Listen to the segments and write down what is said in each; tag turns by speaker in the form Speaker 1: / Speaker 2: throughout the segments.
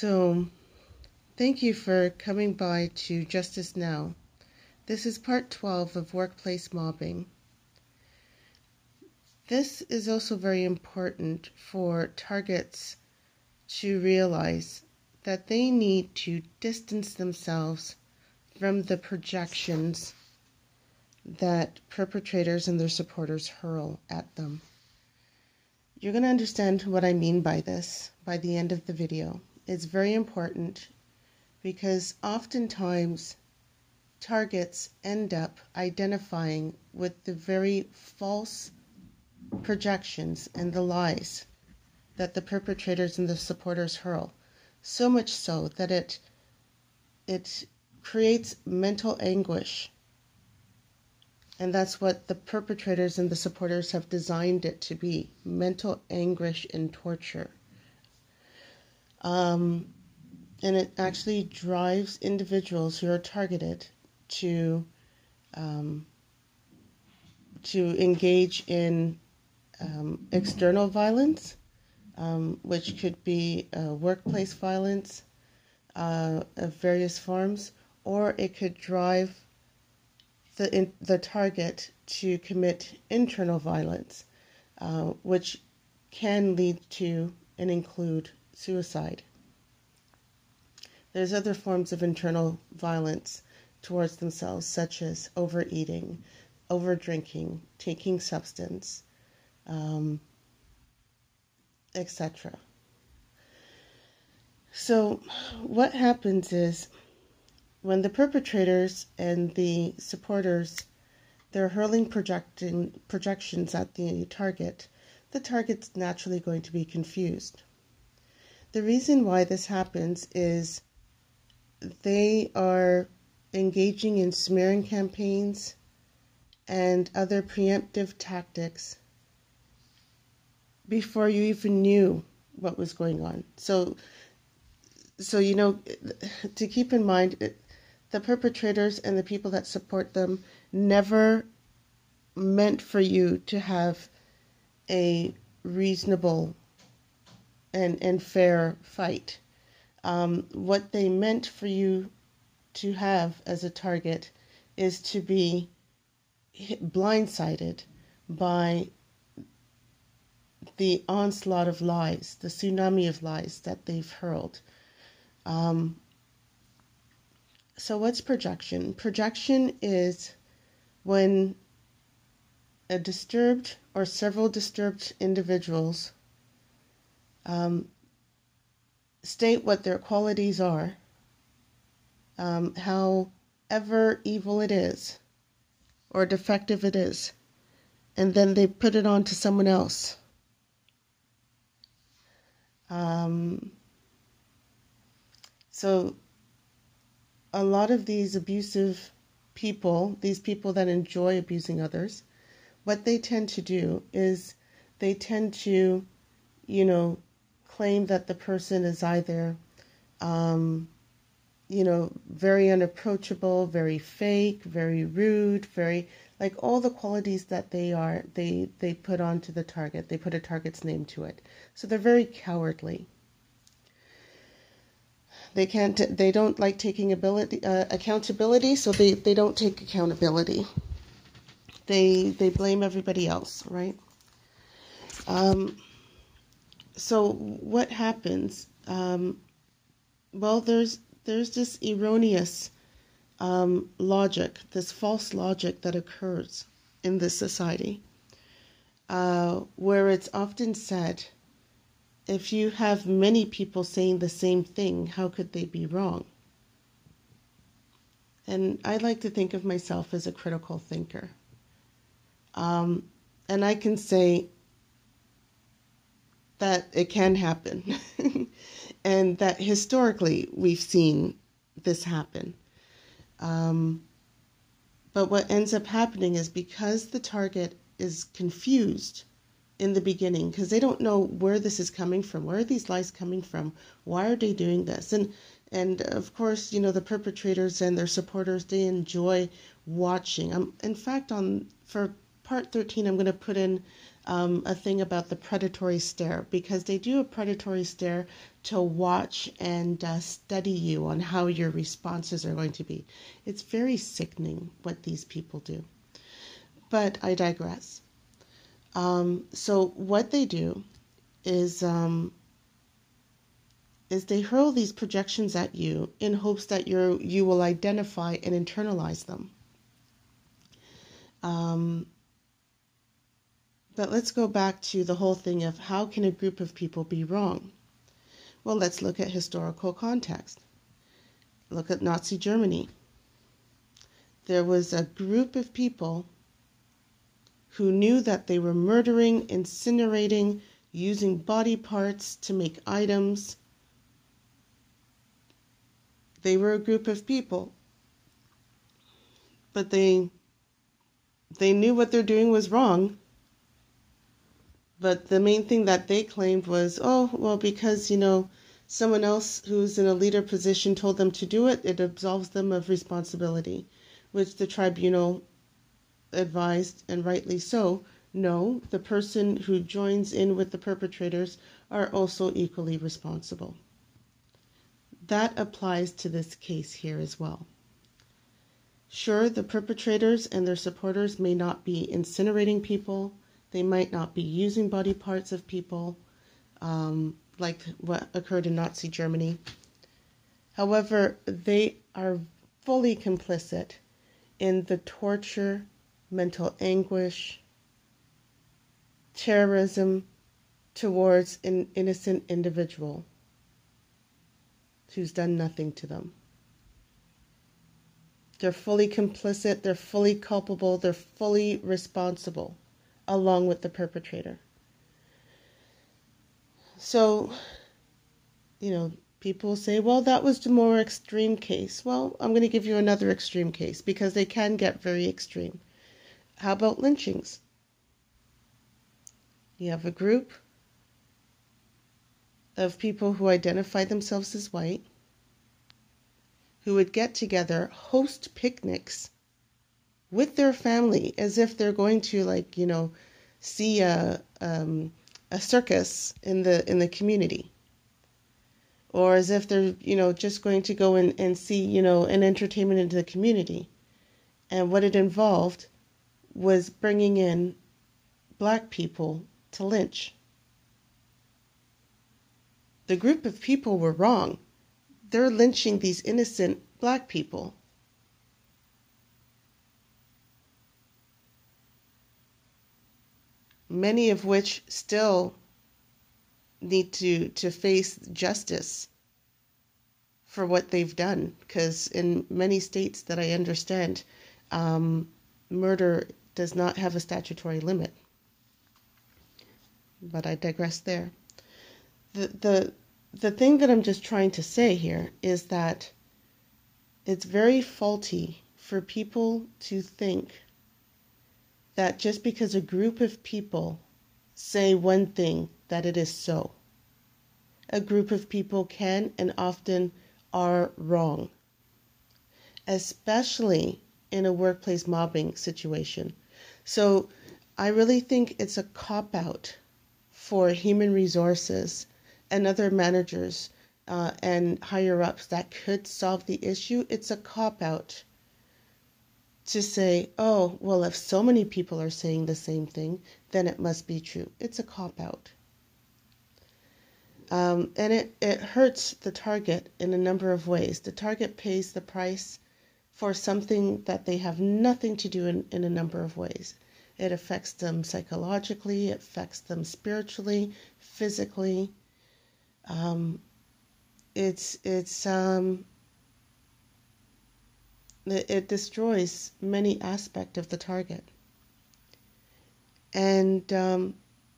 Speaker 1: So, thank you for coming by to Justice Now. This is part 12 of workplace mobbing. This is also very important for targets to realize that they need to distance themselves from the projections that perpetrators and their supporters hurl at them. You're going to understand what I mean by this by the end of the video. It's very important because oftentimes targets end up identifying with the very false projections and the lies that the perpetrators and the supporters hurl, so much so that it creates mental anguish. And that's what the perpetrators and the supporters have designed it to be, mental anguish and torture. And it actually drives individuals who are targeted to engage in external violence, which could be workplace violence of various forms, or it could drive the target to commit internal violence, which can lead to and include suicide. There's other forms of internal violence towards themselves, such as overeating, overdrinking, taking substance, etc. So what happens is when the perpetrators and the supporters, they're hurling projections at the target's naturally going to be confused. The reason why this happens is they are engaging in smearing campaigns and other preemptive tactics before you even knew what was going on. So to keep in mind, the perpetrators and the people that support them never meant for you to have a reasonable and fair fight. What they meant for you to have as a target is to be blindsided by the onslaught of lies, the tsunami of lies that they've hurled. So what's projection? Projection is when a disturbed or several disturbed individuals state what their qualities are, however evil it is or defective it is, and then they put it on to someone else. So a lot of these abusive people, these people that enjoy abusing others, what they tend to do is they tend to, claim that the person is either, very unapproachable, very fake, very rude, very, like all the qualities that they are, they put onto the target. They put a target's name to it. So they're very cowardly. They don't like taking accountability, so they don't take accountability. They blame everybody else, right? So what happens? Well, there's this erroneous logic, this false logic that occurs in this society, where it's often said, if you have many people saying the same thing, how could they be wrong? And I like to think of myself as a critical thinker. And I can say that it can happen. And that historically we've seen this happen. But what ends up happening is because the target is confused in the beginning, because they don't know where this is coming from. Where are these lies coming from? Why are they doing this? And of course, the perpetrators and their supporters, they enjoy watching. In fact, for part 13, I'm going to put in a thing about the predatory stare, because they do a predatory stare to watch and study you on how your responses are going to be. It's very sickening what these people do. But I digress. So what they do is they hurl these projections at you in hopes that you will identify and internalize them. But let's go back to the whole thing of how can a group of people be wrong? Well, let's look at historical context. Look at Nazi Germany. There was a group of people who knew that they were murdering, incinerating, using body parts to make items. They were a group of people, but they knew what they're doing was wrong. But the main thing that they claimed was, oh, well, because, someone else who's in a leader position told them to do it, it absolves them of responsibility, which the tribunal advised, and rightly so. No, the person who joins in with the perpetrators are also equally responsible. That applies to this case here as well. Sure, the perpetrators and their supporters may not be incinerating people. They might not be using body parts of people, like what occurred in Nazi Germany. However, they are fully complicit in the torture, mental anguish, terrorism towards an innocent individual who's done nothing to them. They're fully complicit, they're fully culpable, they're fully responsible, along with the perpetrator. So, people say, well, that was the more extreme case. Well, I'm going to give you another extreme case because they can get very extreme. How about lynchings? You have a group of people who identify themselves as white, who would get together, host picnics with their family as if they're going to, see a circus in the community, or as if they're just going to go and see an entertainment into the community. And what it involved was bringing in black people to lynch. The group of people were wrong. They're lynching these innocent black people. Many of which still need to face justice for what they've done. Because in many states that I understand, murder does not have a statutory limit. But I digress there. The thing that I'm just trying to say here is that it's very faulty for people to think that just because a group of people say one thing, that it is so. A group of people can and often are wrong, especially in a workplace mobbing situation. So I really think it's a cop-out for human resources and other managers and higher-ups that could solve the issue. It's a cop-out to say, oh, well, if so many people are saying the same thing, then it must be true. It's a cop-out. And it hurts the target in a number of ways. The target pays the price for something that they have nothing to do in a number of ways. It affects them psychologically, it affects them spiritually, physically. It destroys many aspects of the target. And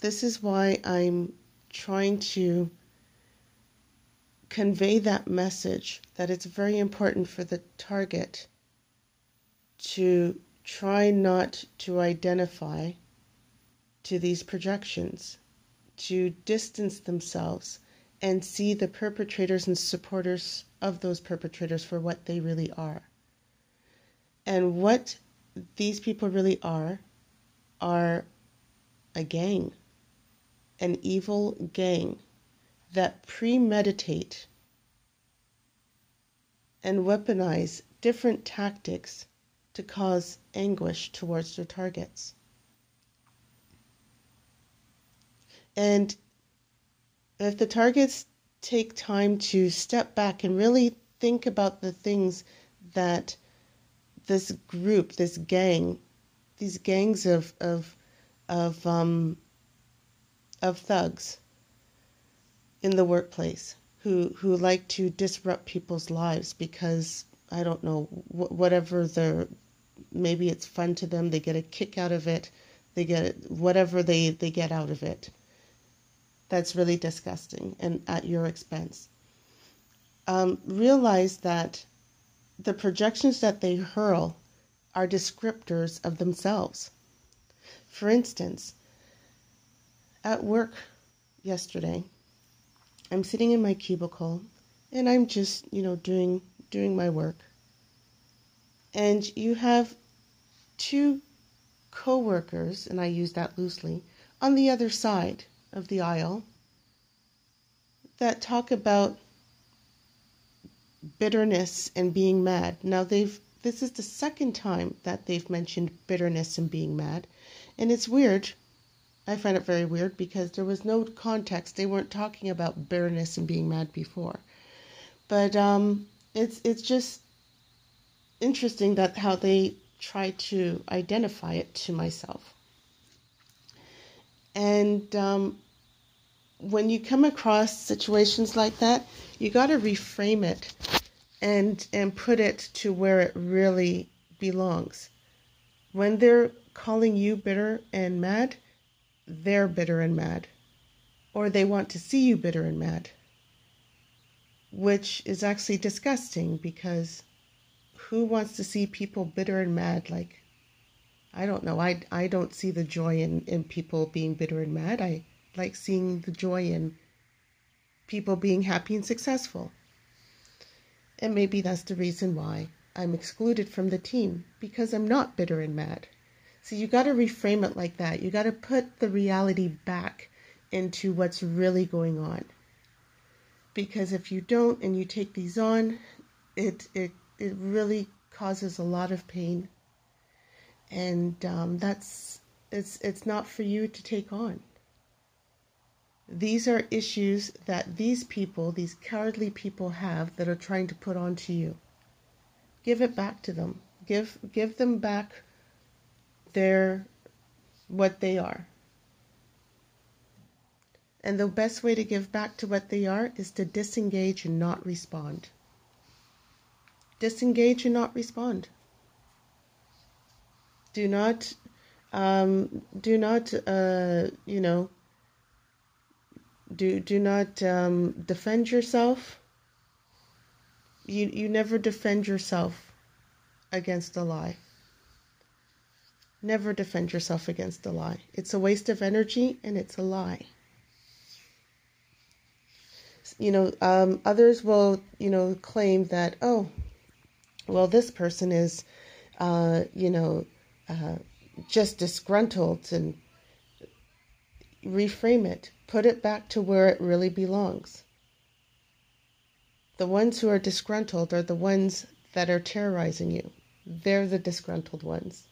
Speaker 1: this is why I'm trying to convey that message, that it's very important for the target to try not to identify to these projections, to distance themselves and see the perpetrators and supporters of those perpetrators for what they really are. And what these people really are a gang, an evil gang that premeditate and weaponize different tactics to cause anguish towards their targets. And if the targets take time to step back and really think about the things that this group, this gang, these gangs of thugs in the workplace who like to disrupt people's lives because, I don't know, whatever maybe it's fun to them, they get a kick out of it, they get whatever they get out of it. That's really disgusting and at your expense. Realize that the projections that they hurl are descriptors of themselves. For instance, at work yesterday, I'm sitting in my cubicle and I'm just, doing my work. And you have two co-workers, and I use that loosely, on the other side of the aisle that talk about bitterness and being mad. Now this is the second time that they've mentioned bitterness and being mad. And it's weird. I find it very weird because there was no context. They weren't talking about bitterness and being mad before. But it's just interesting that how they try to identify it to myself. And when you come across situations like that, you got to reframe it and put it to where it really belongs. When they're calling you bitter and mad, they're bitter and mad, or they want to see you bitter and mad, which is actually disgusting because who wants to see people bitter and mad? Like, I don't know. I don't see the joy in people being bitter and mad. I like seeing the joy in people being happy and successful. And maybe that's the reason why I'm excluded from the team, because I'm not bitter and mad. So you got to reframe it like that. You got to put the reality back into what's really going on. Because if you don't and you take these on, it really causes a lot of pain. And it's not for you to take on. These are issues that these people, these cowardly people have that are trying to put onto you. Give it back to them. Give them back what they are. And the best way to give back to what they are is to disengage and not respond. Disengage and not respond. Do not defend yourself. You never defend yourself against a lie. Never defend yourself against a lie. It's a waste of energy and it's a lie. Others will, claim that, oh, well, this person is, just disgruntled, and reframe it. Put it back to where it really belongs. The ones who are disgruntled are the ones that are terrorizing you. They're the disgruntled ones.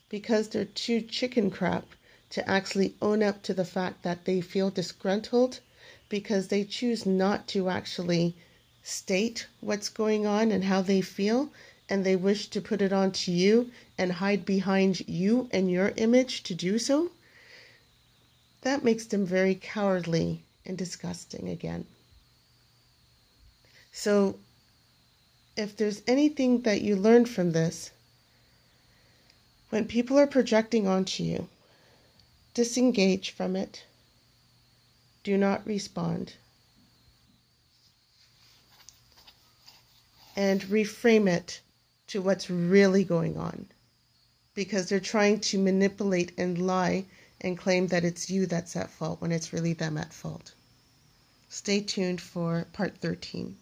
Speaker 1: Because they're too chicken crap to actually own up to the fact that they feel disgruntled, because they choose not to actually state what's going on and how they feel, and they wish to put it onto you and hide behind you and your image to do so. That makes them very cowardly and disgusting again. So, if there's anything that you learned from this, when people are projecting onto you, disengage from it. Do not respond. And reframe it to what's really going on. Because they're trying to manipulate and lie and claim that it's you that's at fault when it's really them at fault. Stay tuned for part 13.